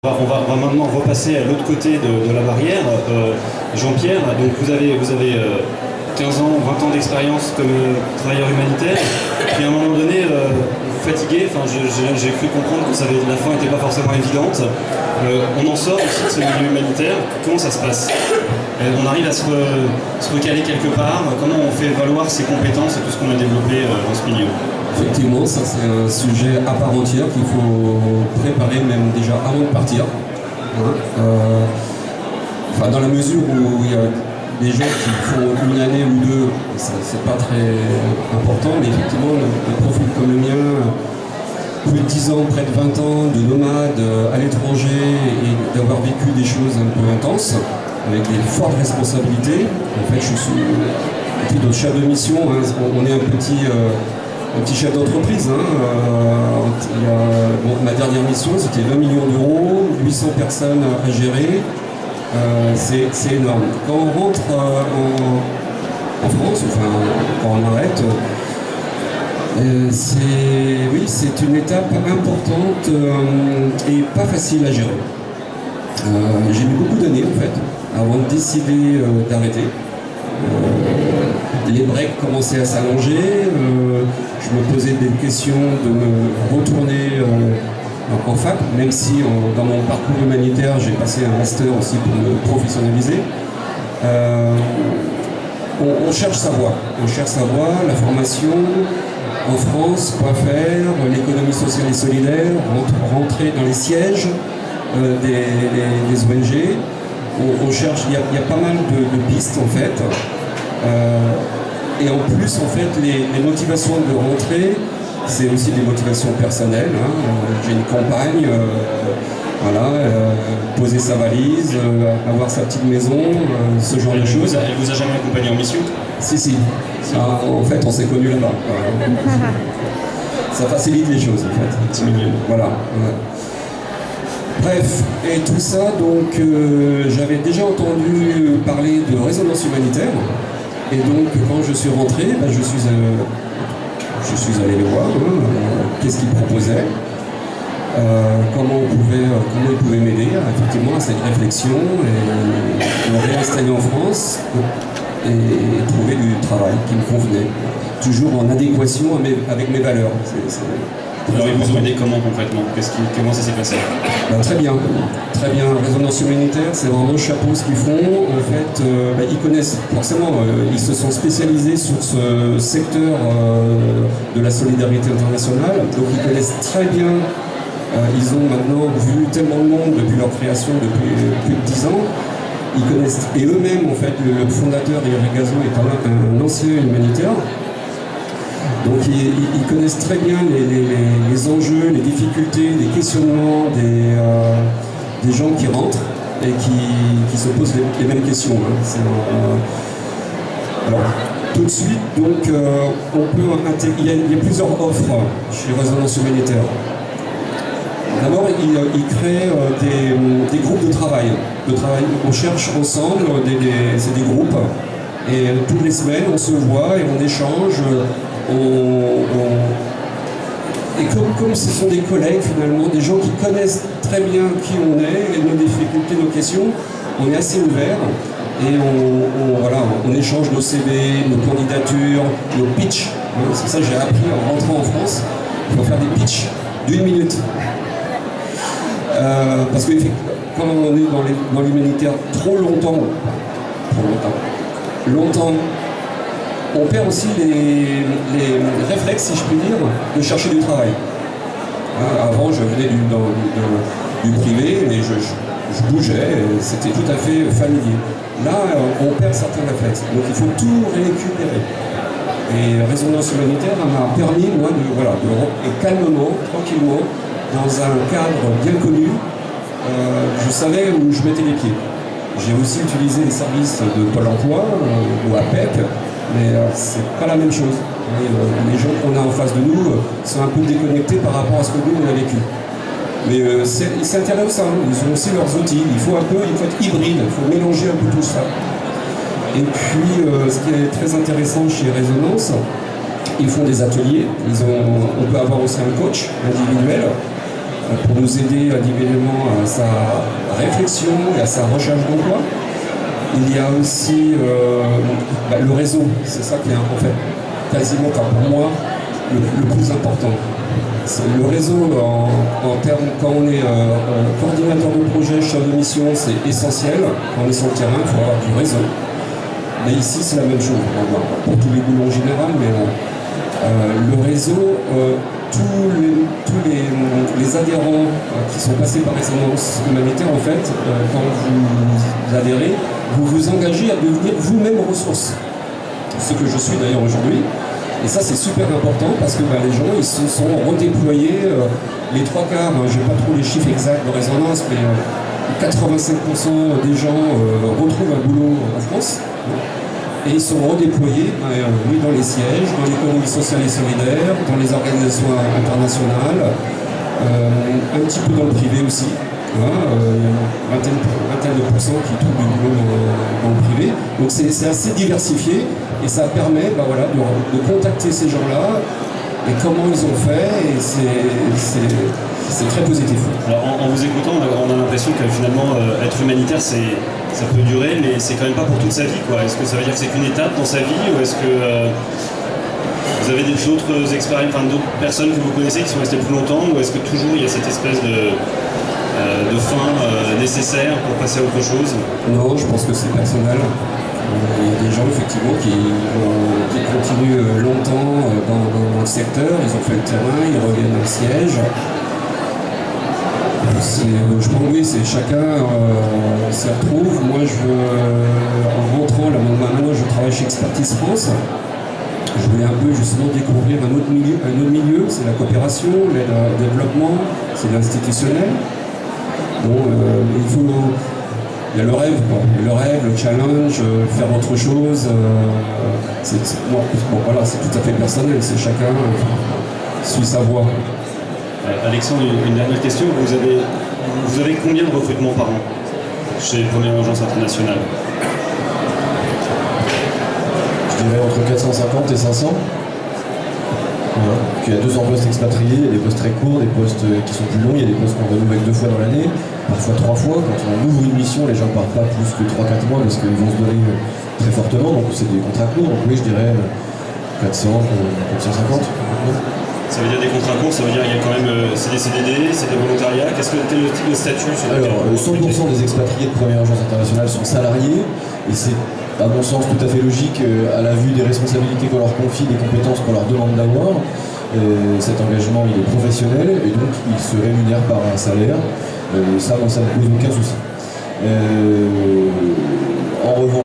On va maintenant repasser à l'autre côté de la barrière. Jean-Pierre, donc vous avez 15 ans, 20 ans d'expérience comme travailleur humanitaire, puis à un moment donné, vous fatiguez, j'ai cru comprendre que la fin n'était pas forcément évidente. On en sort aussi de ce milieu humanitaire. Comment ça se passe? On arrive à se recaler quelque part. Comment on fait valoir ses compétences et tout ce qu'on a développé dans ce milieu? Effectivement, ça c'est un sujet à part entière qu'il faut préparer même déjà avant de partir. Dans la mesure où il y a des gens qui font une année ou deux, c'est pas très important, mais effectivement, le profil comme le mien, plus de 10 ans, près de 20 ans de nomade à l'étranger et d'avoir vécu des choses un peu intenses, avec des fortes responsabilités. En fait, je suis notre chef de mission, on est un petit chef d'entreprise. Ma dernière mission, c'était 20 millions d'euros, 800 personnes à gérer. C'est énorme. Quand on rentre en France, quand on arrête, c'est une étape importante et pas facile à gérer. J'ai mis beaucoup d'années en fait avant de décider d'arrêter. Les breaks commençaient à s'allonger, je me posais des questions de me retourner en fac, même si dans mon parcours humanitaire j'ai passé un master aussi pour me professionnaliser. On cherche sa voie, la formation en France, quoi faire, l'économie sociale et solidaire, rentrer dans les sièges des ONG. On cherche, il y a pas mal de pistes en fait. Et en plus, en fait, les motivations de rentrée, c'est aussi des motivations personnelles. J'ai une compagne, poser sa valise, avoir sa petite maison, ce genre de choses. Elle vous a jamais accompagné en mission? Si. En fait, on s'est connus là-bas. Ça facilite les choses, en fait. Petit milieu. Voilà. Ouais. Bref, et tout ça, donc j'avais déjà entendu parler de résonance humanitaire, et donc quand je suis rentré, je suis allé les voir, qu'est-ce qu'ils proposaient, comment ils pouvaient m'aider effectivement à cette réflexion, et me réinstaller en France, et trouver du travail qui me convenait, toujours en adéquation avec mes valeurs. Alors ils vous ont aidé comment concrètement? Comment ça s'est passé? Très bien. Résonance humanitaire, c'est vraiment chapeau ce qu'ils font. En fait, ils connaissent forcément, ils se sont spécialisés sur ce secteur de la solidarité internationale, donc ils connaissent très bien. Ils ont maintenant vu tellement de monde depuis leur création, depuis plus de 10 ans. Ils connaissent, et eux-mêmes, en fait, le fondateur Eric Gazo est un ancien humanitaire. Donc ils connaissent très bien les enjeux, les difficultés, les questionnements des gens qui rentrent et qui se posent les mêmes questions. Alors, tout de suite, donc, il y a plusieurs offres chez Résonance Humanitaire. D'abord, ils créent des groupes de travail. On cherche ensemble, c'est des groupes, et toutes les semaines, on se voit et on échange. Et comme ce sont des collègues finalement, des gens qui connaissent très bien qui on est, et nos difficultés, nos questions, on est assez ouvert et on échange nos CV, nos candidatures, nos pitchs. C'est ça que j'ai appris en rentrant en France. Il faut faire des pitchs d'1 minute. Parce que quand on est dans l'humanitaire trop longtemps, on perd aussi les réflexes, si je puis dire, de chercher du travail. Avant, je venais du privé, mais je bougeais, c'était tout à fait familier. Là, on perd certains réflexes, donc il faut tout récupérer. Et Résonance humanitaire m'a permis, moi, et calmement, tranquillement, dans un cadre bien connu, je savais où je mettais les pieds. J'ai aussi utilisé les services de Pôle emploi ou APEC, mais c'est pas la même chose. Les gens qu'on a en face de nous sont un peu déconnectés par rapport à ce que nous on a vécu. Mais c'est intéressant, ils ont aussi leurs outils, il faut être hybride, il faut mélanger un peu tout ça. Et puis ce qui est très intéressant chez Résonance, ils font des ateliers, on peut avoir aussi un coach individuel pour nous aider individuellement à sa réflexion et à sa recherche d'emploi. Il y a aussi le réseau, c'est ça qui est en fait quasiment, pour moi, le plus important. Le réseau, en termes, quand on est coordinateur de projet, chef de mission, c'est essentiel. Quand on est sur le terrain, il faut avoir du réseau. Mais ici, c'est la même chose. Pour tous les boulots en général, mais le réseau, tous les adhérents qui sont passés par résidence humanitaire, en fait, quand vous adhérez, vous vous engagez à devenir vous-même ressource. Ce que je suis d'ailleurs aujourd'hui. Et ça, c'est super important parce que les gens, ils se sont redéployés. Les trois quarts, j'ai pas trop les chiffres exacts de résonance, mais 85% des gens retrouvent un boulot en France. Et ils sont redéployés oui, dans les sièges, dans l'économie sociale et solidaire, dans les organisations internationales, un petit peu dans le privé aussi. Vingtaine de pourcents qui trouvent du boulot dans le privé. Donc c'est assez diversifié et ça permet de contacter ces gens-là et comment ils ont fait, et c'est très positif. Alors en vous écoutant, on a l'impression que finalement être humanitaire ça peut durer, mais c'est quand même pas pour toute sa vie, quoi. Est-ce que ça veut dire que c'est qu'une étape dans sa vie, ou est-ce que vous avez d'autres expériences, d'autres personnes que vous connaissez qui sont restées plus longtemps, ou est-ce que toujours il y a cette espèce de fin nécessaire pour passer à autre chose? Non, je pense que c'est personnel. Il y a des gens effectivement qui continuent longtemps dans le secteur, ils ont fait le terrain, ils reviennent dans le siège. Je pense que oui, c'est chacun s'y retrouve. Moi, en rentrant, maintenant je travaille chez Expertise France. Je voulais un peu justement découvrir un autre milieu, c'est la coopération, l'aide au développement, c'est l'institutionnel. Bon, il y a le rêve, quoi. Le rêve, le challenge, faire autre chose. C'est tout à fait personnel, c'est chacun suit sa voie. Alexandre, une dernière question. Vous avez combien de recrutements par an chez Première Urgence Internationale? Je dirais entre 450 et 500. Voilà. Il y a 200 postes expatriés, il y a des postes très courts, des postes qui sont plus longs, il y a des postes qu'on renouvelle 2 fois dans l'année, parfois 3 fois. Quand on ouvre une mission, les gens ne partent pas plus que 3-4 mois parce qu'ils vont se donner très fortement, donc c'est des contrats courts. Donc oui, je dirais 400, 450. Ça veut dire des contrats courts, ça veut dire qu'il y a quand même c'est des CDD, c'est des volontariats. Quel est le type de statut sur Alors, 100% des expatriés de Première Urgence Internationale sont salariés, et c'est à mon sens tout à fait logique à la vue des responsabilités qu'on leur confie, des compétences qu'on leur demande d'avoir. Cet engagement il est professionnel et donc il se rémunère par un salaire. Ça ne pose aucun souci.